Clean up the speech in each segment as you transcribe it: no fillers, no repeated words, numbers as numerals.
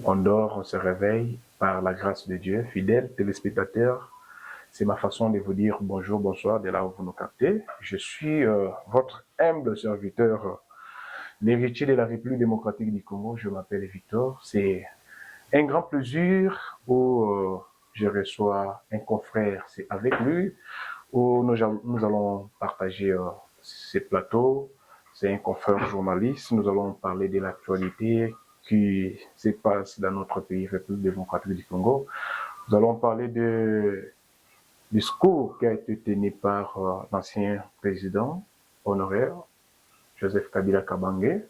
On dort, on se réveille par la grâce de Dieu. Fidèles téléspectateurs, c'est ma façon de vous dire bonjour, bonsoir de là où vous nous captez. Je suis votre humble serviteur, l'héritier de la République démocratique du Congo. Je m'appelle Victor. C'est un grand plaisir où je reçois un confrère. C'est avec lui où nous allons partager ce plateau. C'est un confrère journaliste. Nous allons parler de l'actualité qui se passe dans notre pays, République démocratique du Congo. Nous allons parler du discours qui a été tenu par l'ancien président honoraire, Joseph Kabila Kabange.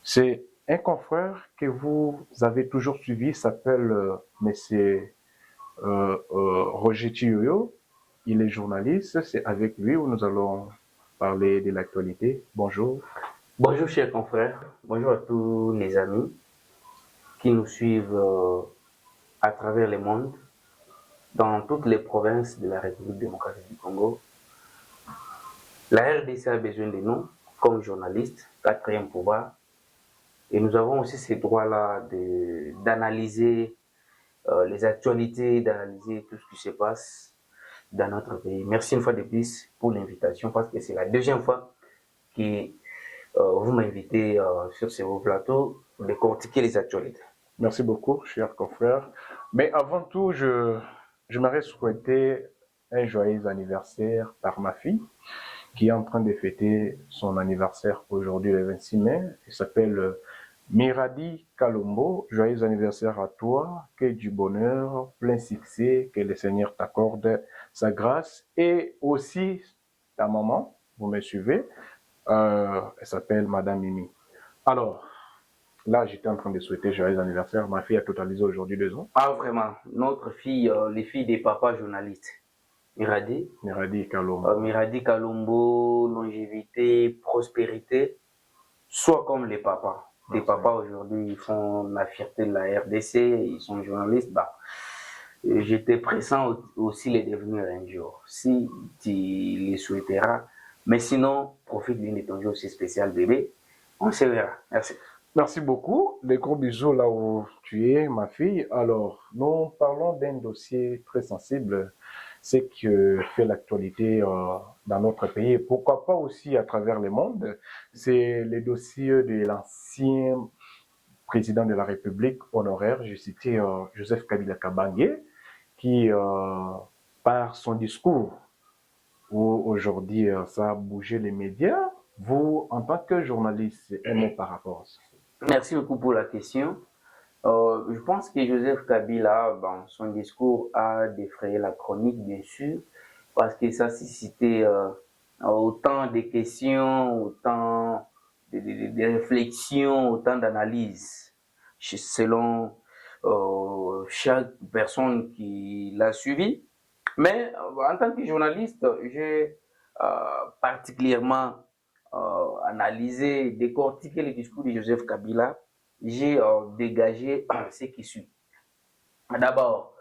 C'est un confrère que vous avez toujours suivi, il s'appelle M. Roger Chiyoyo. Il est journaliste, c'est avec lui où nous allons parler de l'actualité. Bonjour. Bonjour chers confrères, bonjour à tous les amis qui nous suivent à travers le monde, dans toutes les provinces de la République démocratique du Congo. La RDC a besoin de nous comme journalistes, quatrième pouvoir, et nous avons aussi ces droits-là d'analyser les actualités, d'analyser tout ce qui se passe dans notre pays. Merci une fois de plus pour l'invitation, parce que c'est la deuxième fois que vous m'invitez sur ce plateau pour décortiquer les actualités. Merci beaucoup, cher confrère. Mais avant tout, je m'aurais souhaité un joyeux anniversaire par ma fille, qui est en train de fêter son anniversaire aujourd'hui, le 26 mai. Il s'appelle Miradi Kalombo. Joyeux anniversaire à toi, que du bonheur, plein succès, que le Seigneur t'accorde sa grâce. Et aussi ta maman, vous me suivez, elle s'appelle Madame Mimi. Alors, là, j'étais en train de souhaiter joyeux anniversaire. Ma fille a totalisé aujourd'hui 2 ans. Ah, vraiment, notre fille, les filles des papas journalistes. Miradi Kalombo. Miradi Kalombo, longévité, prospérité, soit comme les papas. Les papas aujourd'hui, ils font la fierté de la RDC, ils sont journalistes. Bah, j'étais pressant aussi les devenir un jour, si tu les souhaiteras. Mais sinon, profite d'une de ton jour aussi spécial, bébé. On se verra. Merci. Merci beaucoup. Des gros bisous là où tu es, ma fille. Alors, nous parlons d'un dossier très sensible, c'est que fait l'actualité dans notre pays, et pourquoi pas aussi à travers le monde. C'est le dossier de l'ancien président de la République honoraire, j'ai cité Joseph Kabila Kabange, qui, par son discours, où aujourd'hui ça a bougé les médias, vous, en tant que journaliste, un mot par rapport à ça? Merci beaucoup pour la question. Je pense que Joseph Kabila, son discours a défrayé la chronique, bien sûr, parce que ça suscitait autant de questions, autant de réflexions, autant d'analyses, selon chaque personne qui l'a suivi. Mais en tant que journaliste, j'ai particulièrement analysé, décortiqué le discours de Joseph Kabila. J'ai dégagé ce qui suit. D'abord,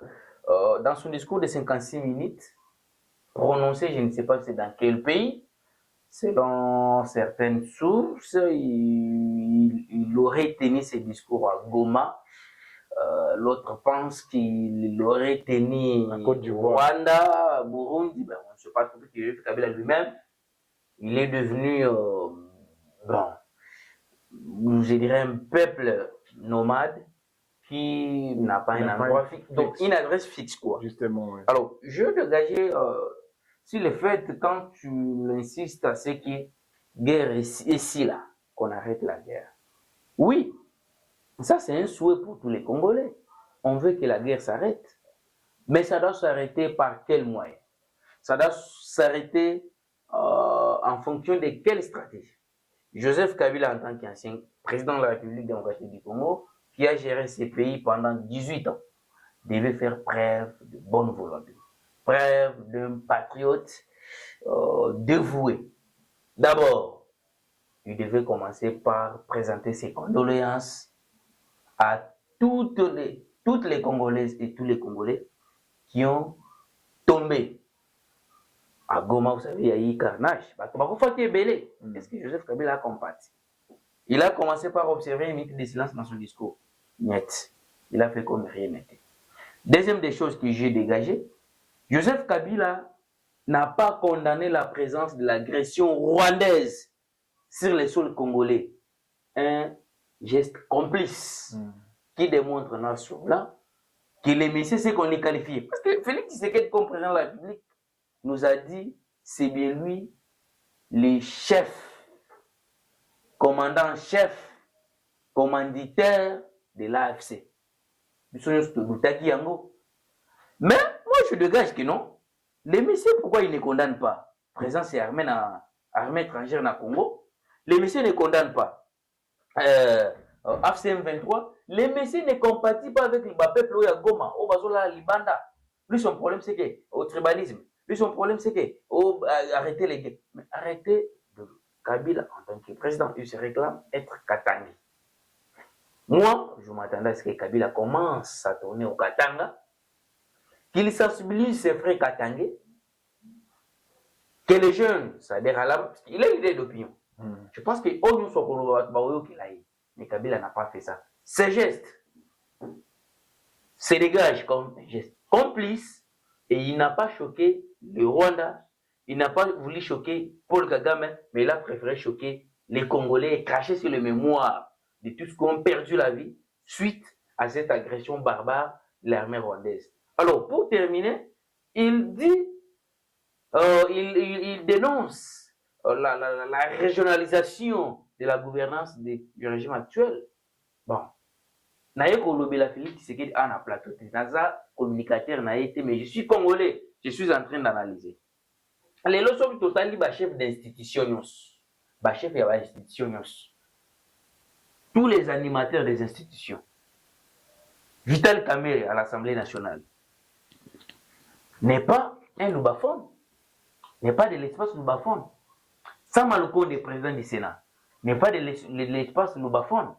dans son discours de 56 minutes, prononcé, je ne sais pas c'est dans quel pays, selon certaines sources, il aurait tenu ce discours à Goma. L'autre pense qu'il aurait tenu au Rwanda, Burundi. Ben, on ne sait pas trop que Kabila lui-même, il est devenu, je dirais, un peuple nomade qui n'a pas un endroit fixe, donc une adresse fixe, quoi. Justement, oui. Alors, je veux dégager sur le fait, quand tu insistes à ce qui est guerre ici, là, qu'on arrête la guerre. Oui, ça c'est un souhait pour tous les Congolais. On veut que la guerre s'arrête. Mais ça doit s'arrêter par quel moyen? Ça doit s'arrêter en fonction de quelle stratégie? Joseph Kabila, en tant qu'ancien président de la République démocratique du Congo, qui a géré ces pays pendant 18 ans, devait faire preuve de bonne volonté, preuve d'un patriote dévoué. D'abord, il devait commencer par présenter ses condoléances à toutes les Congolaises et tous les Congolais qui ont tombé. À Goma, vous savez, il y a eu carnage. Est-ce que Joseph Kabila a compati? Il a commencé par observer une minute de silence dans son discours. Net. Il a fait comme rien n'était. Deuxième des choses que j'ai dégagées, Joseph Kabila n'a pas condamné la présence de l'agression rwandaise sur les sols congolais. Un geste complice qui démontre dans ce là que les messieurs, c'est qu'on les qualifie. Parce que Félix Tshisekedi, comme président de la République, nous a dit c'est bien lui, les chefs, commandant-chef, commanditaire de l'AFC. Mais moi, je dégage que non. Les messieurs, pourquoi ils ne condamnent pas? Présence armée étrangère dans le Congo. Les messieurs ne condamnent pas. AFC M23, les messieurs ne compatissent pas avec le peuple au Goma, au Bazola, Libanda. Lui, son problème, c'est que, au tribalisme. Lui, son problème, c'est que, arrêtez les guerres. Mais arrêtez de Kabila en tant que président, il se réclame être Katanga. Moi, je m'attendais à ce que Kabila commence à tourner au Katanga, qu'il sensibilise ses frères katangais, que les jeunes, c'est-à-dire à la... Parce qu'il a l'idée d'opinion. Je pense que nous sommes qu'il a eu. Mais Kabila n'a pas fait ça. Ces gestes se dégagent comme un geste complice et il n'a pas choqué le Rwanda, il n'a pas voulu choquer Paul Kagame, mais il a préféré choquer les Congolais et cracher sur les mémoires de tous ceux qui ont perdu la vie suite à cette agression barbare de l'armée rwandaise. Alors, pour terminer, il dit, il dénonce la régionalisation de la gouvernance du régime actuel. Bon, naye kolobela Félix Tshisekedi en plateau, naza communicateur na été, mais je suis congolais, je suis en train d'analyser. Les lois sont totalement ba chef d'institution, ba chef ya ba institution, tous les animateurs des institutions. Vital Kamerhe à l'Assemblée nationale n'est pas un loubaphone, n'est pas de l'espace loubaphone. Sama Lukonde, président du Sénat, n'est pas de l'espace loubaphone.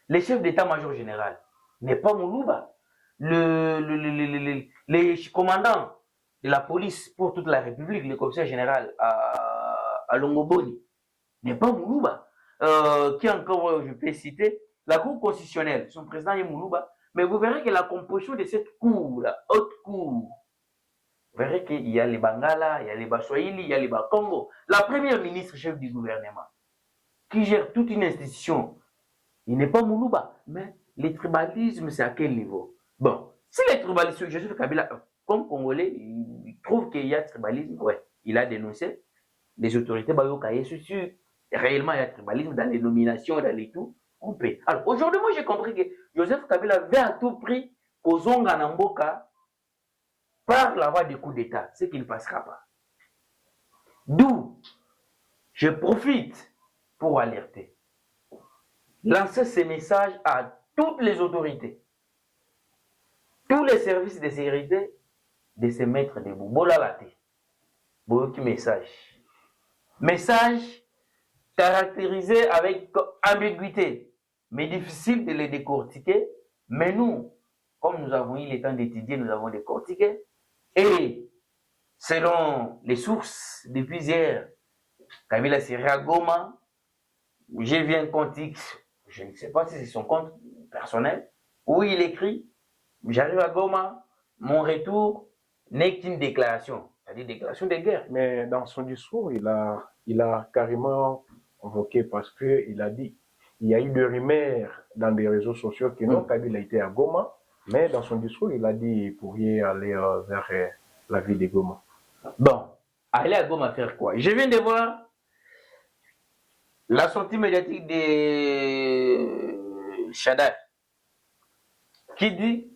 Le chef d'état-major général n'est pas Moulouba. Le commandant de la police pour toute la République, le commissaire général à Longoboni, n'est pas Moulouba. Qui encore, je peux citer, la Cour constitutionnelle, son président est Moulouba. Mais vous verrez que la composition de cette cour, la haute cour, vous verrez qu'il y a les Bangala, il y a les Baswahili, il y a les Bakongo. La première ministre chef du gouvernement, qui gère toute une institution, il n'est pas Moulouba. Mais le tribalisme, c'est à quel niveau? Bon, si le tribalisme, Joseph Kabila, comme Congolais, il trouve qu'il y a tribalisme, ouais, il a dénoncé. Les autorités bayokaye, sûr, réellement il y a tribalisme dans les nominations, dans les tout, on peut. Alors aujourd'hui, moi j'ai compris que Joseph Kabila veut à tout prix Kozonga Namboka par la voie du coup d'État, ce qui ne passera pas. D'où je profite pour alerter, lancer ces messages à toutes les autorités, tous les services de sécurité, de se mettre debout. Bolalate, beaucoup de messages. Messages caractérisés avec ambiguïté, mais difficile de les décortiquer. Mais nous, comme nous avons eu le temps d'étudier, nous avons décortiqué. Et selon les sources, depuis hier, Kabila serait à Goma, j'ai vu un compte X, je ne sais pas si c'est son compte personnel, où il écrit, j'arrive à Goma, mon retour n'est qu'une déclaration, c'est-à-dire déclaration de guerre. Mais dans son discours, il a carrément convoqué parce qu'il a dit, il y a eu des rumeurs dans des réseaux sociaux que non, Kabila était à Goma, mais dans son discours, il a dit, vous pourriez aller vers la ville de Goma. Bon, aller à Goma faire quoi? Je viens de voir la sortie médiatique de Shaddai qui dit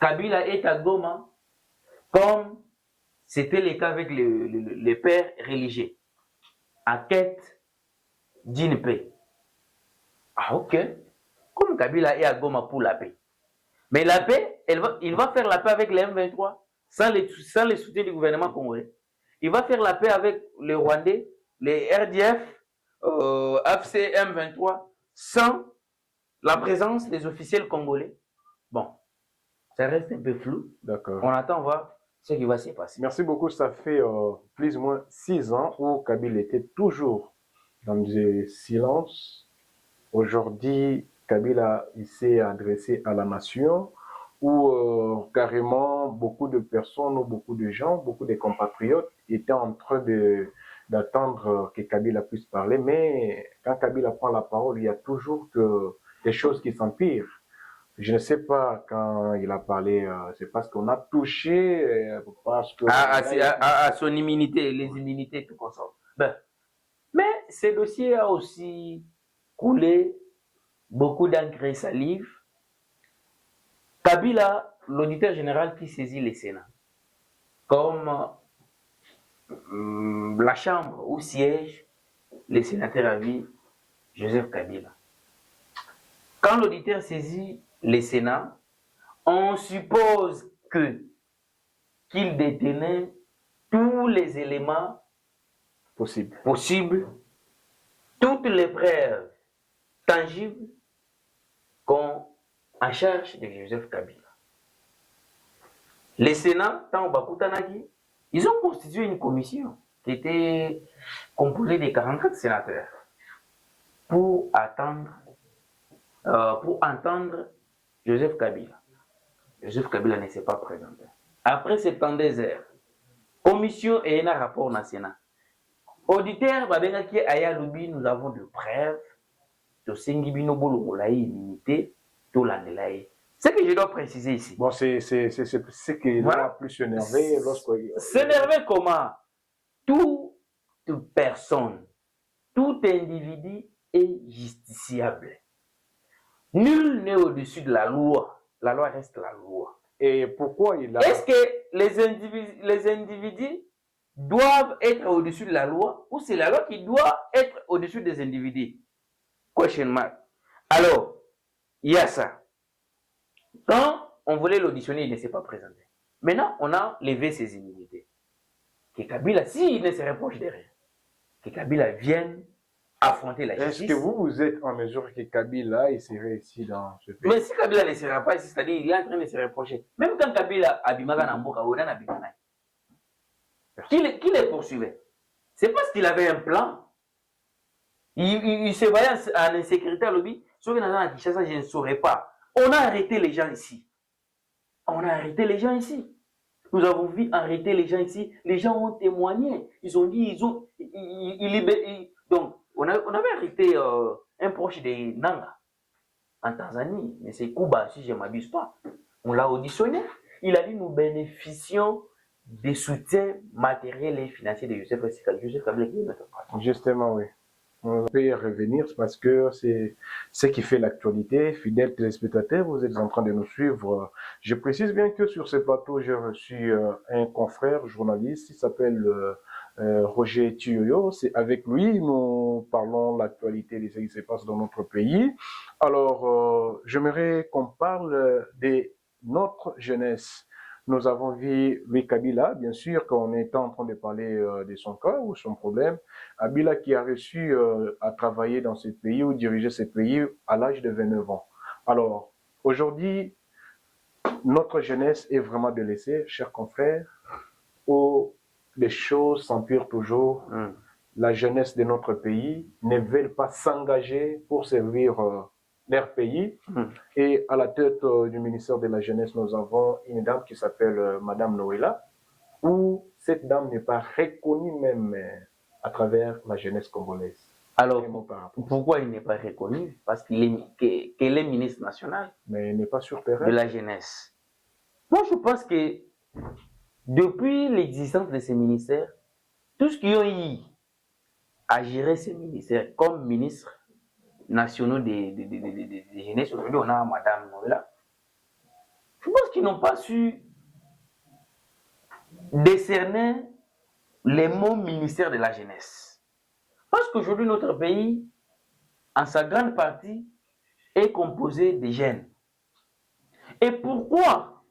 Kabila est à Goma comme c'était le cas avec les pères religieux en quête d'une paix. Ah ok, comme Kabila est à Goma pour la paix. Mais la paix, il va faire la paix avec les M23 sans les soutiens du gouvernement congolais. Il va faire la paix avec les Rwandais, les RDF, AFC M23 sans la présence des officiels congolais. Bon, ça reste un peu flou. D'accord. On attend voir ce qui va se passer. Merci beaucoup. Ça fait plus ou moins 6 ans où Kabila était toujours dans le silence. Aujourd'hui, Kabila il s'est adressé à la nation, où carrément beaucoup de personnes ou beaucoup de gens, beaucoup de compatriotes étaient en train d'attendre que Kabila puisse parler, mais quand Kabila prend la parole, il y a toujours des choses qui s'empirent. Je ne sais pas quand il a parlé, c'est parce qu'on a touché, parce que... À son immunité, les immunités, tout comme ça. Ben, mais ce dossier a aussi coulé beaucoup d'encre et salive. Kabila, l'auditeur général qui saisit le Sénat, comme la chambre où siège le sénateur à vie Joseph Kabila. Quand l'auditeur saisit le Sénat, on suppose qu'il détenait tous les éléments possibles, toutes les preuves tangibles qu'ont en charge de Joseph Kabila. Le Sénat, tant au Bakutanagi, ils ont constitué une commission qui était composée de 44 sénateurs pour entendre Joseph Kabila. Joseph Kabila ne s'est pas présenté. Après 72 heures, commission et un rapport national. Auditeur, Babengaki Ayalubi, nous avons de preuves. Tosengibino Bologolaï, immunité, Tolandelaï. Ce que je dois préciser ici. Bon, c'est ce qui va plus s'énerver lorsqu'il... S'énerver comment? Toute personne, tout individu est justiciable. Nul n'est au-dessus de la loi. La loi reste la loi. Et pourquoi il a... Est-ce que les individus doivent être au-dessus de la loi ou c'est la loi qui doit être au-dessus des individus? Question mark. Alors, il y a ça. Quand on voulait l'auditionner, il ne s'est pas présenté. Maintenant, on a levé ses immunités. Que Kabila, s'il ne se reproche de rien, que Kabila vienne affronter la justice. Est-ce que vous êtes en mesure que Kabila il serait ici dans ce pays? Mais si Kabila ne sera pas ici, c'est-à-dire il est en train de se reprocher. Même quand Kabila Abimaga Namboka, Odan Abimana, qui les poursuivait? C'est parce qu'il avait un plan. Il se voyait en insécurité à lobby. Ceux qui n'ont Kinshasa, je ne saurais pas. On a arrêté les gens ici. On a arrêté les gens ici. Nous avons vu arrêter les gens ici. Les gens ont témoigné. Ils ont dit, donc, on avait arrêté un proche de Nanga en Tanzanie, mais c'est Kuba, si je ne m'abuse pas. On l'a auditionné. Il a dit nous bénéficions des soutiens matériels et financiers de Joseph Kabila qui est notre patron. Justement, oui. On peut y revenir parce que c'est ce qui fait l'actualité. Fidèles téléspectateurs, vous êtes en train de nous suivre. Je précise bien que sur ce plateau, j'ai reçu un confrère journaliste, il s'appelle Roger Tioyo. C'est avec lui, nous parlons de l'actualité de ce qui se passe dans notre pays. Alors, j'aimerais qu'on parle de notre jeunesse. Nous avons vu Louis Kabila, bien sûr, quand on était en train de parler de son cas ou son problème. Kabila qui a réussi à travailler dans ce pays ou diriger ce pays à l'âge de 29 ans. Alors, aujourd'hui, notre jeunesse est vraiment délaissée, chers confrères, où les choses s'empirent toujours. La jeunesse de notre pays ne veut pas s'engager pour servir leur pays. Et à la tête du ministère de la Jeunesse, nous avons une dame qui s'appelle Madame Noëlla, où cette dame n'est pas reconnue même à travers la jeunesse congolaise. Alors, pourquoi il n'est pas reconnu? Parce qu'elle est ministre nationale. Mais il n'est pas sur terrain. De la jeunesse. Moi, je pense que depuis l'existence de ces ministères, tout ce qui ont eu à gérer ces ministères comme ministre nationaux de jeunesse, aujourd'hui on a Madame Noëlla. Je pense qu'ils n'ont pas su décerner les mots ministère de la jeunesse. Parce qu'aujourd'hui notre pays, en sa grande partie, est composé de jeunes. Et pourquoi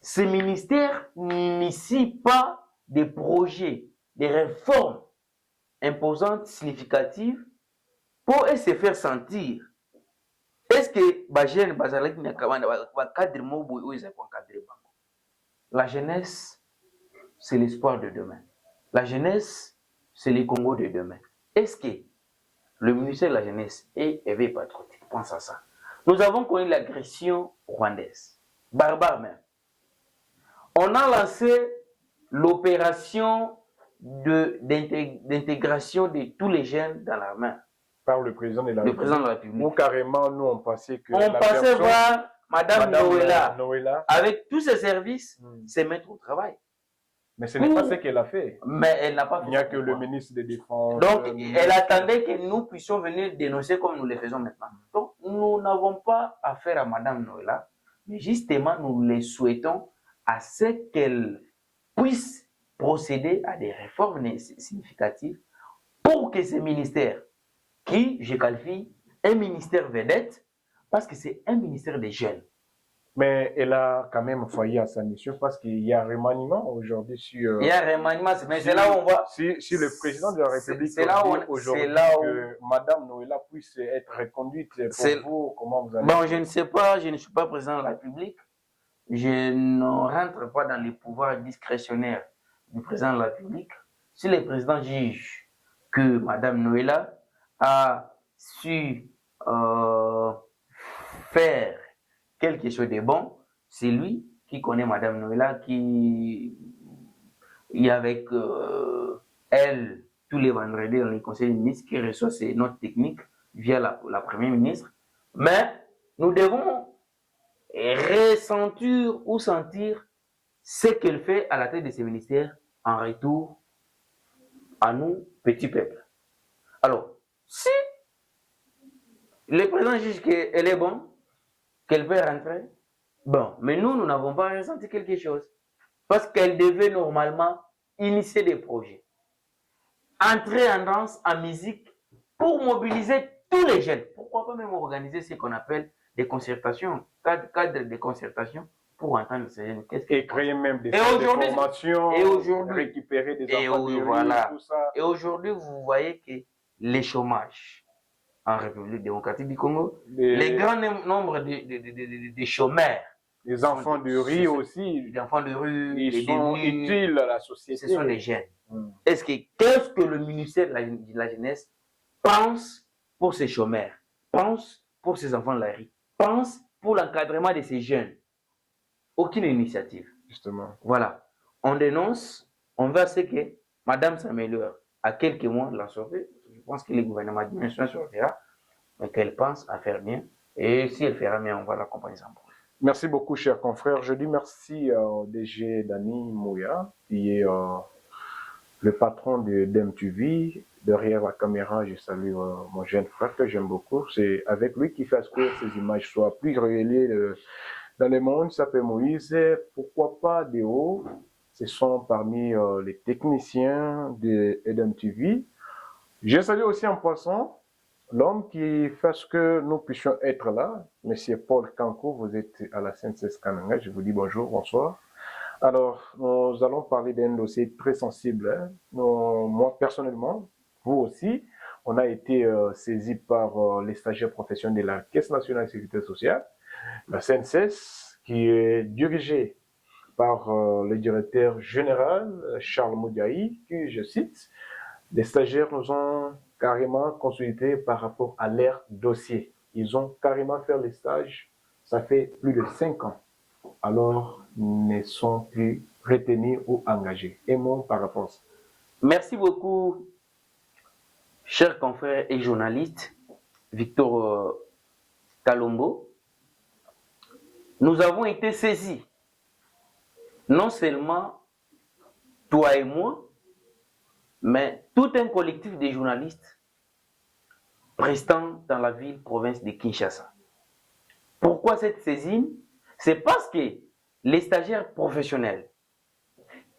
ces ministères n'initient pas des projets, des réformes imposantes, significatives, pour se faire sentir? Est-ce que la jeunesse, c'est l'espoir de demain. La jeunesse, c'est le Congo de demain. Est-ce que le ministère de la jeunesse est éveillé patriotique? Pense à ça. Nous avons connu l'agression rwandaise, barbare même. On a lancé l'opération d'intégration de tous les jeunes dans l'armée. Par le président de la Le République. président de la République. Ou carrément, nous, on pensait que on passait voir Madame Noëlla, avec tous ses services, se mettre au travail. Mais ce n'est pas ce qu'elle a fait. Mais elle n'a pas fait. Il n'y a que le ministre des Défenses. Donc, elle attendait que nous puissions venir dénoncer comme nous le faisons maintenant. Donc, nous n'avons pas affaire à Madame Noëlla, mais justement, nous les souhaitons à ce qu'elle puisse procéder à des réformes significatives pour que ces ministères, qui, je qualifie, un ministère vedette, parce que c'est un ministère des jeunes. Mais elle a quand même failli à sa mission parce qu'il y a un remaniement aujourd'hui sur... Il y a un remaniement, mais c'est là où on voit... Si le président de la République c'est là où aujourd'hui que Madame Noëlla puisse être reconduite pour vous, comment vous allez... Bon, je ne sais pas, je ne suis pas président de la République. Je ne rentre pas dans les pouvoirs discrétionnaires du président de la République. Si le président juge que Madame Noëlla a su faire quelque chose de bon, c'est lui qui connaît Madame Noëlla, qui est avec elle tous les vendredis dans les conseils des ministres, qui reçoit ses notes techniques via la Première ministre. Mais nous devons ressentir ou sentir ce qu'elle fait à la tête de ces ministères en retour à nous, petits peuples. Alors, si le président juge qu'elle est bonne, qu'elle peut rentrer, bon, mais nous n'avons pas ressenti quelque chose. Parce qu'elle devait normalement initier des projets. Entrer en danse, en musique, pour mobiliser tous les jeunes. Pourquoi pas même organiser ce qu'on appelle des concertations, cadre de concertation, pour entendre ces jeunes. Et créer même des formations, récupérer des enfants de rue, tout ça. Et aujourd'hui, vous voyez que les chômages en République démocratique du Congo, les grands nombres de chômeurs, les enfants de rue aussi, les enfants de rue, ils sont utiles à la société. Ce sont des jeunes. Qu'est-ce que le ministère de la Jeunesse pense pour ces chômeurs, pense pour ces enfants de la rue, pense pour l'encadrement de ces jeunes? Aucune initiative. Justement. Voilà. On dénonce, on veut ce que Madame s'améliore. À quelques mois de la sortie, je pense que le gouvernement de dimension sortira, mais qu'elle pense à faire bien. Et si elle fera bien, on va l'accompagner sans problème. Merci beaucoup, cher confrère. Je dis merci au DG Dani Mouya, qui est le patron de DemTV. Derrière la caméra, je salue mon jeune frère que j'aime beaucoup. C'est avec lui qui fait à ce que ces images soient plus révélées dans le monde. Il s'appelle Moïse. Pourquoi pas Déo? Ce sont parmi les techniciens de DemTV. Je salue aussi en passant l'homme qui fait ce que nous puissions être là. Monsieur Paul Kanko, vous êtes à la CNCS Kananga. Je vous dis bonjour, bonsoir. Alors, nous allons parler d'un dossier très sensible. Hein. Moi, personnellement, vous aussi, on a été saisi par les stagiaires professionnels de la Caisse nationale de sécurité sociale, la CNCS, qui est dirigée par le directeur général Charles Moudiaï, qui, je cite, les stagiaires nous ont carrément consulté par rapport à leur dossier. Ils ont carrément fait les stages, ça fait plus de 5 ans. Alors, ne sont plus retenus ou engagés. Et moi, par rapport à ça. Merci beaucoup, chers confrères et journalistes, Victor Talombo. Nous avons été saisis, non seulement toi et moi, mais tout un collectif de journalistes restant dans la ville-province de Kinshasa. Pourquoi cette saisine? C'est parce que les stagiaires professionnels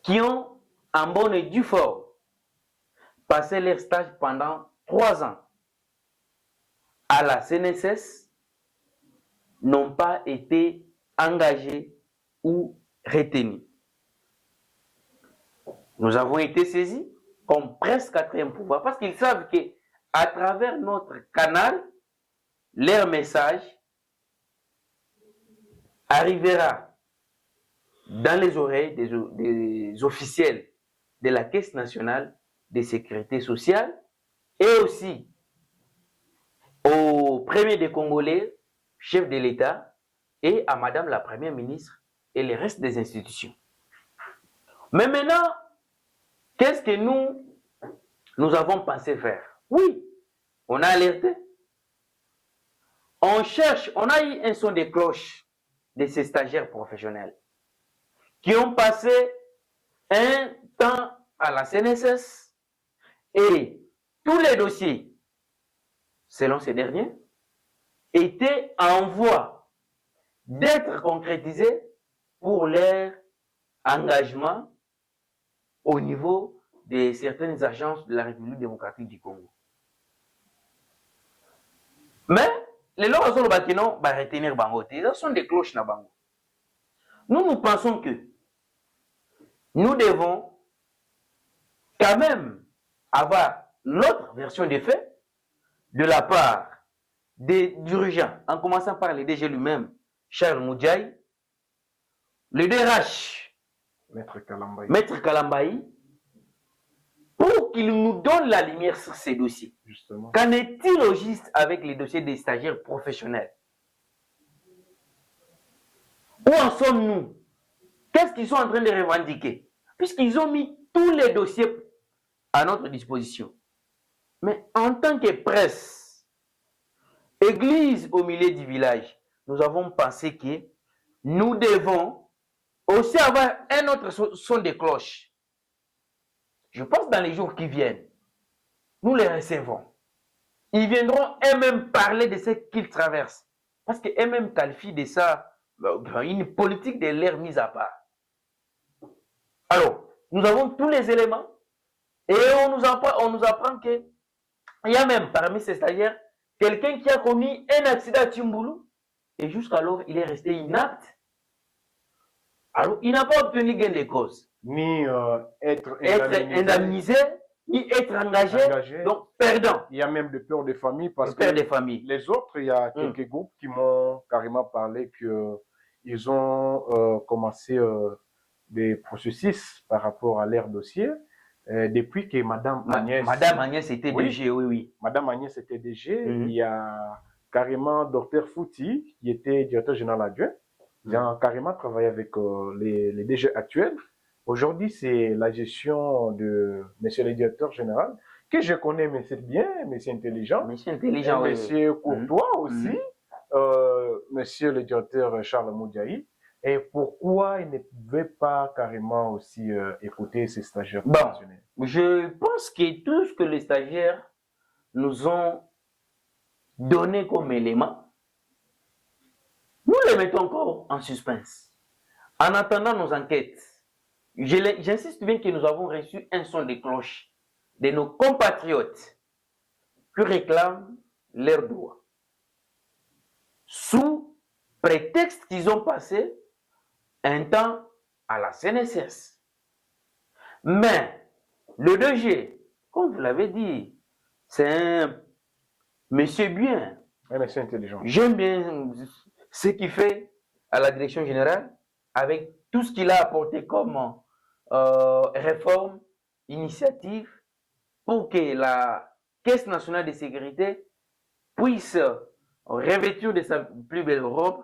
qui ont, en bonne et due forme, passé leur stage pendant 3 ans à la CNSS n'ont pas été engagés ou retenus. Nous avons été saisis comme presque quatrième pouvoir parce qu'ils savent que à travers notre canal, leur message arrivera dans les oreilles des officiels de la Caisse nationale de sécurité sociale et aussi au premier des Congolais, chef de l'État et à Madame la Première ministre et le reste des institutions. Mais maintenant, qu'est-ce que nous avons pensé faire? Oui, on a alerté. On cherche, on a eu un son de cloche de ces stagiaires professionnels qui ont passé un temps à la CNSS et tous les dossiers, selon ces derniers, étaient en voie d'être concrétisés pour leur engagement au niveau de certaines agences de la République démocratique du Congo. Mais les lois sont retenir bango, ce sont des cloches na bango. Nous pensons que nous devons quand même avoir l'autre version des faits de la part des dirigeants, en commençant par le DG lui-même, Charles Moudjaï, le DRH, Maître Kalambaï, pour qu'il nous donne la lumière sur ces dossiers. Qu'en est-il au juste avec les dossiers des stagiaires professionnels? Où en sommes-nous? Qu'est-ce qu'ils sont en train de revendiquer? Puisqu'ils ont mis tous les dossiers à notre disposition. Mais en tant que presse, église au milieu du village, nous avons pensé que nous devons aussi avoir un autre son de cloche. Je pense dans les jours qui viennent, nous les recevons. Ils viendront eux-mêmes parler de ce qu'ils traversent. Parce qu'eux-mêmes qualifient de ça une politique de l'air mise à part. Alors, nous avons tous les éléments et on nous apprend qu'il y a même parmi ces stagiaires quelqu'un qui a commis un accident à Tchimboulou et jusqu'alors il est resté inapte. Alors, il n'a pas obtenu gain de cause. Ni être indemnisé, ni être engagé, donc perdant. Il y a même de peur de famille parce que les autres, il y a quelques groupes qui m'ont carrément parlé qu'ils ont commencé des processus par rapport à leur dossier depuis que Madame Agnès était DG, oui. Madame Agnès était DG, il y a carrément Dr Fouti qui était directeur général adjoint. Ils ont carrément travaillé avec les DG actuels. Aujourd'hui, c'est la gestion de Monsieur le directeur général, que je connais, mais c'est bien, Monsieur intelligent. Monsieur Courtois aussi, Monsieur le directeur Charles Moudjaï. Et pourquoi il ne pouvait pas carrément aussi écouter ces stagiaires professionnels? Je pense que tout ce que les stagiaires nous ont donné comme élément, nous les mettons encore en suspense. En attendant nos enquêtes, j'insiste bien que nous avons reçu un son de cloche de nos compatriotes qui réclament leurs droits. Sous prétexte qu'ils ont passé un temps à la CNSS. Mais le DG, comme vous l'avez dit, c'est un monsieur bien. Un monsieur intelligent. J'aime bien ce qu'il fait à la direction générale avec tout ce qu'il a apporté comme réforme, initiative pour que la Caisse nationale de sécurité puisse revêtir de sa plus belle robe.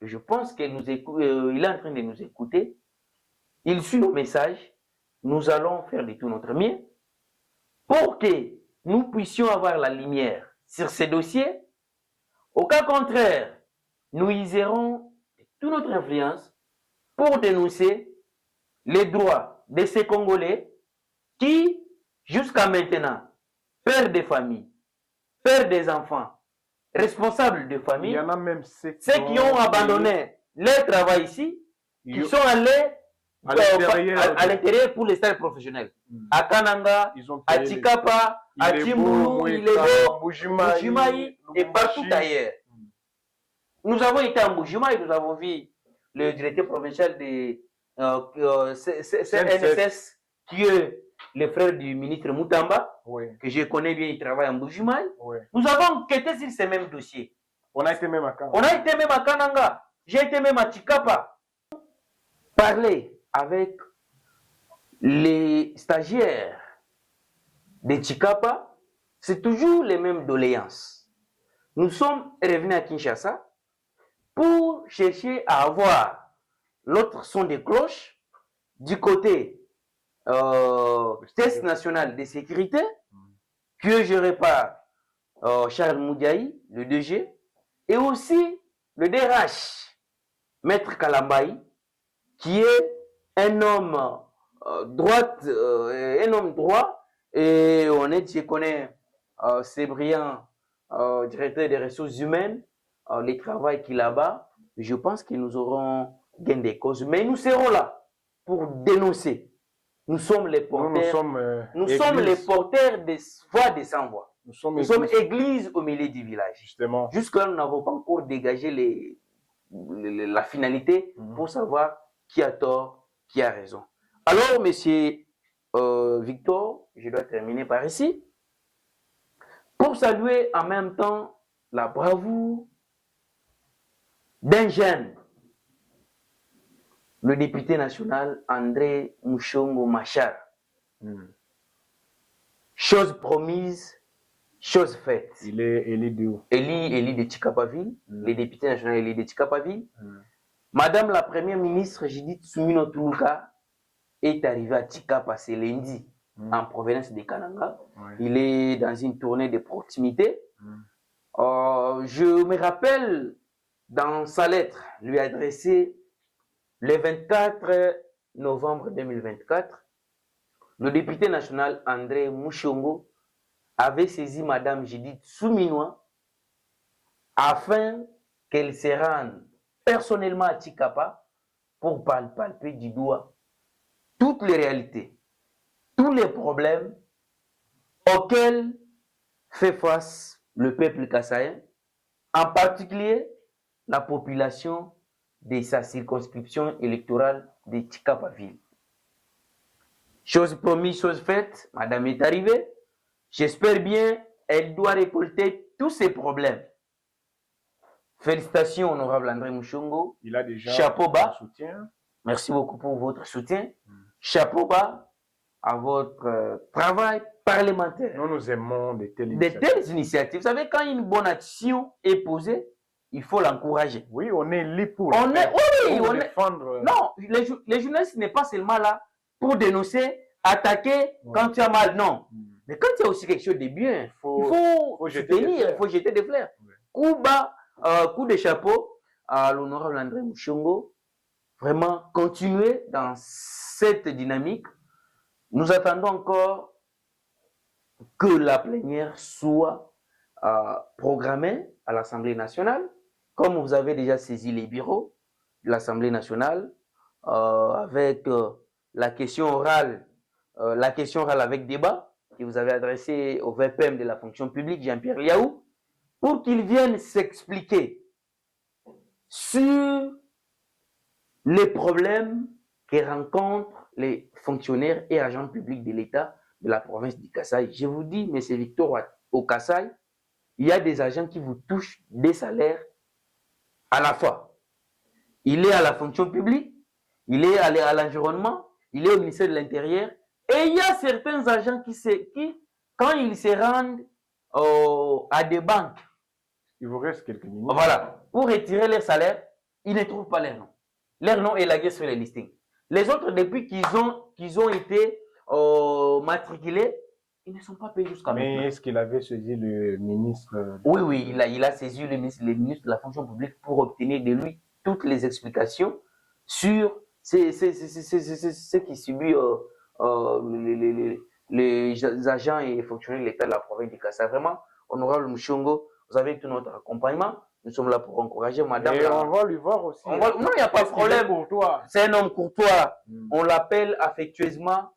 Je pense qu'il est en train de nous écouter. Il suit nos messages. Nous allons faire de tout notre mieux pour que nous puissions avoir la lumière sur ces dossiers. Au cas contraire, nous userons toute notre influence pour dénoncer les droits de ces Congolais qui, jusqu'à maintenant, père des familles, père des enfants, responsables de famille, il y en a même ceux qui ont abandonné leur travail ici, qui sont allés à l'intérieur pour les stages professionnels. À Kananga, à Tchikapa, à Tchimboulou, Ilebo, Mbujimayi et partout ailleurs. Nous avons été à Mbujimayi, nous avons vu le directeur provincial de CNSS, qui est le frère du ministre Moutamba, que je connais bien, il travaille à Mbujimayi. Nous avons enquêté sur ces mêmes dossiers. On a été même à Kananga. On a été même à Kananga. J'ai été même à Tchikapa. Parler avec les stagiaires de Tchikapa, c'est toujours les mêmes doléances. Nous sommes revenus à Kinshasa. pour chercher à avoir l'autre son de cloche du côté test national de sécurité que est géré par Charles Moudiaï, le DG, et aussi le DRH, Maître Kalambaï, qui est un homme un homme droit, et je connais c'est brillant, directeur des ressources humaines, le travail qu'il a là-bas. Je pense que nous aurons gain des causes, mais nous serons là pour dénoncer. Nous sommes les porteurs, nous sommes les porteurs des voix des sans-voix. Nous sommes église au milieu du village. Justement. Jusque-là, nous n'avons pas encore dégagé la finalité pour savoir qui a tort, qui a raison. Alors, monsieur Victor, je dois terminer par ici. Pour saluer en même temps la bravoure d'un jeune, le député national André Mushongo Machar. Chose promise, chose faite. Il est élu d'où? Élu de Tchikapaville, le député national élu de Tchikapaville. Madame la première ministre Judith Soumino Tuluka est arrivée à Tchikapa ce lundi en provenance de Kananga. Il est dans une tournée de proximité. Je me rappelle dans sa lettre lui adressée le 24 novembre 2024, le député national André Mushongo avait saisi Madame Judith Souminois afin qu'elle se rende personnellement à Tchikapa pour palper du doigt toutes les réalités, tous les problèmes auxquels fait face le peuple kassaïen, en particulier la population de sa circonscription électorale de Tchikapaville. Chose promise, chose faite, Madame est arrivée. J'espère bien, elle doit récolter tous ces problèmes. Félicitations, honorable André Mushongo. Il a déjà chapeau bas. Soutien. Merci beaucoup pour votre soutien. Chapeau bas à votre travail parlementaire. Nous aimons de telles initiatives. Vous savez, quand une bonne action est posée, il faut l'encourager. Oui, on est là pour défendre. Non, les journalistes n'est pas seulement là pour dénoncer, attaquer quand tu as mal. Non. Mais quand il y a aussi quelque chose de bien, il faut soutenir, il faut jeter des fleurs. Coup bas, coup de chapeau à l'honorable André Mushongo. Vraiment, continuer dans cette dynamique. Nous attendons encore que la plénière soit programmée à l'Assemblée nationale. Comme vous avez déjà saisi les bureaux de l'Assemblée nationale, avec la question orale avec débat que vous avez adressée au VPM de la fonction publique, Jean-Pierre Liaou, pour qu'il vienne s'expliquer sur les problèmes que rencontrent les fonctionnaires et agents publics de l'État de la province du Kasaï. Je vous dis, M. Victor, au Kasaï, il y a des agents qui vous touchent des salaires à la fois. Il est à la fonction publique, il est à l'environnement, il est au ministère de l'Intérieur, et il y a certains agents qui quand ils se rendent à des banques, il vous reste quelques minutes. Voilà, pour retirer leur salaire, ils ne trouvent pas leur nom. Leur nom est lagué sur les listings. Les autres, depuis qu'ils ont été matriculés, ils ne sont pas payés jusqu'à maintenant. Mais est-ce qu'il avait saisi le ministre? Oui, il a saisi le ministre de la fonction publique pour obtenir de lui toutes les explications sur ce qui subit les agents et les fonctionnaires de l'État de la province du Kasaï. Vraiment, honorable Mushongo, vous avez tout notre accompagnement. Nous sommes là pour encourager madame. Et on va lui voir aussi. Non, il n'y a pas de problème. C'est un homme courtois. On l'appelle affectueusement.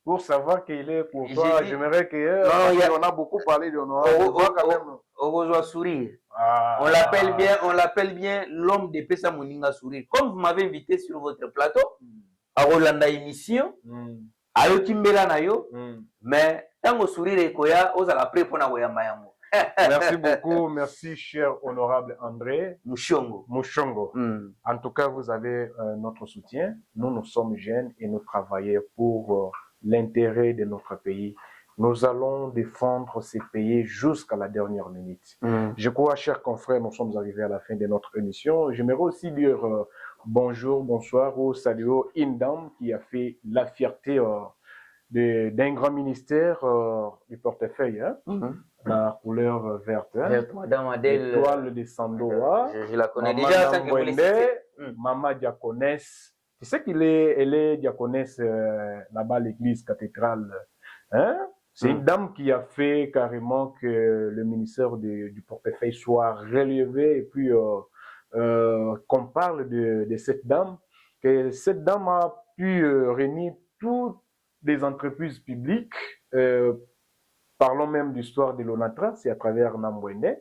Pour savoir qu'il est courtois, j'aimerais qu'on a beaucoup parlé de honorable. Au sourire. On l'appelle bien l'homme de Pesa Moninga sourire. Comme vous m'avez invité sur votre plateau, à Rolanda émission, à Yokimbela Nayo, mais tant au sourire et koya, aux à la pré pour na Mayango. Merci beaucoup, merci cher honorable André Mushongo. En tout cas, vous avez notre soutien. Nous sommes jeunes et nous travaillons pour l'intérêt de notre pays Nous allons défendre ces pays jusqu'à la dernière minute. Je crois, chers confrères, nous sommes arrivés à la fin de notre émission. J'aimerais aussi dire bonjour, bonsoir ou salut à une dame qui a fait la fierté d'un grand ministère du portefeuille, hein, la couleur verte. Hein, Madame Adèle. L'étoile de Sandoa. Je la connais Maman déjà. Maman diaconesse. Tu sais elle est diaconesse là-bas à l'église cathédrale. Hein? C'est une dame qui a fait carrément que le ministère du portefeuille soit relevé et puis qu'on parle de cette dame, que cette dame a pu réunir toutes les entreprises publiques. Parlons même d'histoire de l'ONATRA, c'est à travers Nambwende.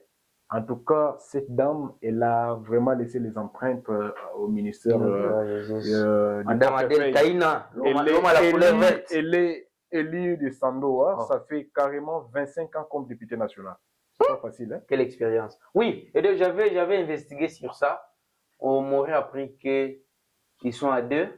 En tout cas, cette dame, elle a vraiment laissé les empreintes au ministère. Madame Adèle Kaïna, l'homme à la couleur verte. Elle est élue de Sandoa, ça fait carrément 25 ans comme député national. C'est pas facile, hein? Quelle expérience. Oui, et j'avais investigué sur ça. On m'aurait appris qu'ils sont à deux.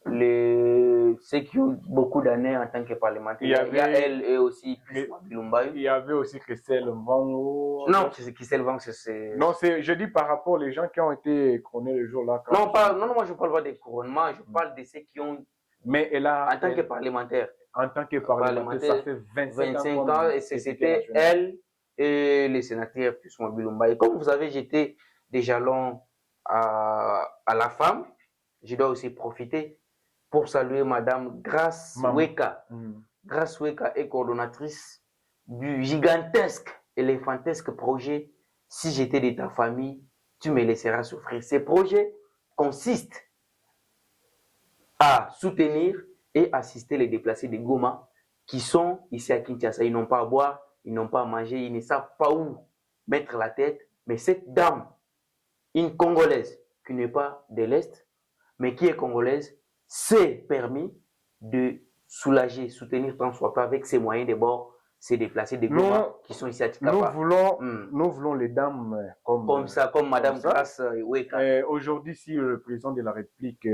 Ceux qui ont beaucoup d'années en tant que parlementaire. Il y a elle et aussi Il y avait aussi Christelle Vango. Non, Christelle Vango, c'est... Non, je dis par rapport aux gens qui ont été couronnés le jour-là. Non, moi je parle pas des couronnements, je parle de ceux qui ont... Mais elle a... En tant que parlementaire. En tant que parlementaire, ça fait 25 ans et c'était elle et les sénateurs plus Bilumba. Et comme vous avez jeté des jalons à la femme, je dois aussi profiter pour saluer Madame Grace Weka. Grace Weka est coordonnatrice du gigantesque, éléphantesque projet « Si j'étais de ta famille, tu me laisseras souffrir ». Ce projet consiste à soutenir et assister les déplacés de Goma qui sont ici à Kinshasa. Ils n'ont pas à boire, ils n'ont pas à manger, ils ne savent pas où mettre la tête. Mais cette dame, une Congolaise qui n'est pas de l'Est, mais qui est congolaise, s'est permis de soulager, soutenir tant soit peu avec ses moyens de bord, ces déplacés de Goma qui sont ici à Tikapa. Nous voulons les dames comme ça, comme Madame Grace Weka. Aujourd'hui, si le président de la République,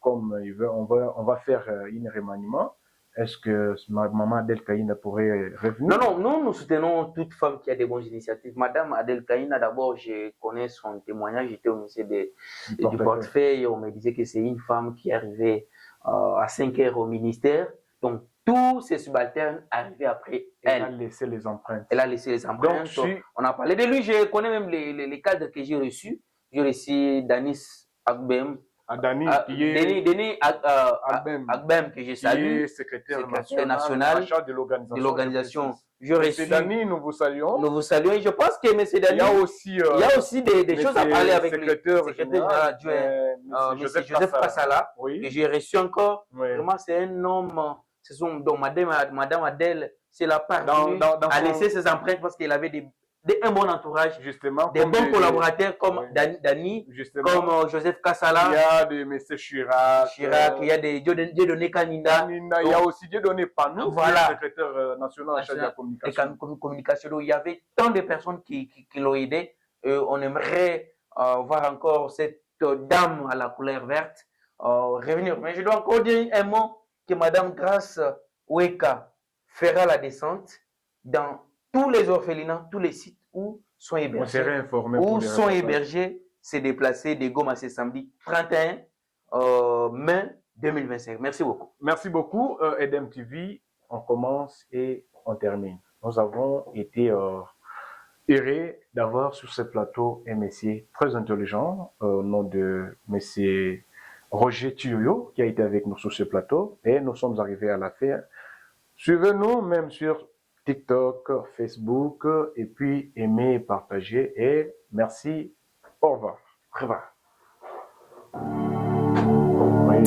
comme il veut, on va faire un remaniement, est-ce que Maman Adèle Kaïna pourrait revenir? Non, nous soutenons toute femme qui a des bonnes initiatives. Madame Adèle Kaïna, d'abord, je connais son témoignage, j'étais au ministère du portefeuille, on me disait que c'est une femme qui est arrivée à 5 heures au ministère, donc tous ses subalternes arrivaient après elle. Elle a laissé les empreintes. Donc, on a parlé de lui, je connais même les cadres que j'ai reçus. J'ai reçu Danis Agbem, Denis Agbem, que je salue, secrétaire national de l'organisation. M. Dani, nous vous saluons. Nous vous saluons et je pense que M. Dani, il y a aussi des choses à parler avec le secrétaire général adjoint, Joseph Kassala, que j'ai reçu encore. Vraiment, c'est un homme, donc Madame Adèle, c'est la part à laisser ses empreintes parce qu'elle avait un bon entourage, justement, des bons collaborateurs comme Dani, comme Joseph Kassala. Il y a des M. Chirac, il y a des Dieudonné Kanina. Il y a aussi Dieudonné Panou, secrétaire national en charge de la communication. Il y avait tant de personnes qui l'ont aidé. On aimerait voir encore cette dame à la couleur verte revenir. Mais je dois encore dire un mot que Madame Grace Weka fera la descente dans tous les orphelinats, tous les sites où sont hébergés ces déplacés de Goma ce samedi 31 mai 2025. Merci beaucoup. Merci beaucoup, Edem TV. On commence et on termine. Nous avons été heureux d'avoir sur ce plateau un messier très intelligent, au nom de monsieur Roger Tuyo, qui a été avec nous sur ce plateau. Et nous sommes arrivés à la fin. Suivez-nous même sur TikTok, Facebook, et puis aimez, partagez, et merci. Au revoir. Au revoir. Oui.